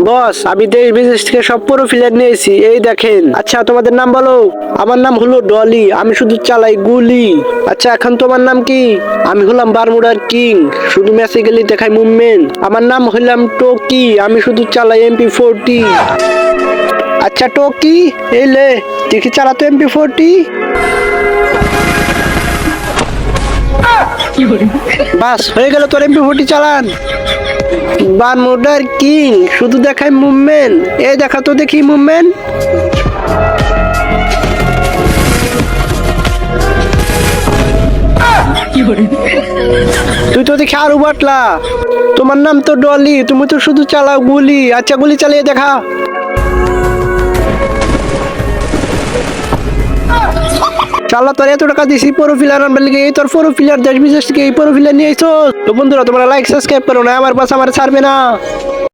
বস, আমি দেশ বিদেশ থেকে সব প্রোফাইলার নিয়েছি, এই দেখেন। আচ্ছা, তোমাদের নাম বলো। আমার নাম হলো ডলি, আমি শুধু চালাই গুলি। আচ্ছা, এখন তোমার নাম কি? আমি হলাম বারমুডার কিং, শুধু ম্যাচে গেলে দেখাই মুভমেন্ট। আমার নাম হলাম টোকি, আমি শুধু চালাই MP40। আচ্ছা টোকি, এই লে দেখি চালাতো MP40। বাস হয়ে গেল তোর MP40 চালান। বারমুডার কিং শুধু দেখায় মুভমেন্ট, এই দেখা তো দেখি মুভমেন্ট। তুই তো দেখি আরো বাটলা। তোমার নাম তো ডলি, তুমি তো শুধু চালাও গুলি। আচ্ছা গুলি চালিয়ে দেখা। চালা, তোর এত টাকা দিছি প্রোফাইলার আনবার লিগে, এই তোর প্রোফাইলার দেশ বিদেশ থেকে এই প্রোফাইলার নিয়ে আইছো। তো বন্ধুরা, তোমরা লাইক সাবস্ক্রাইব করো না, আমার পাশে আমার ছাড়বে না।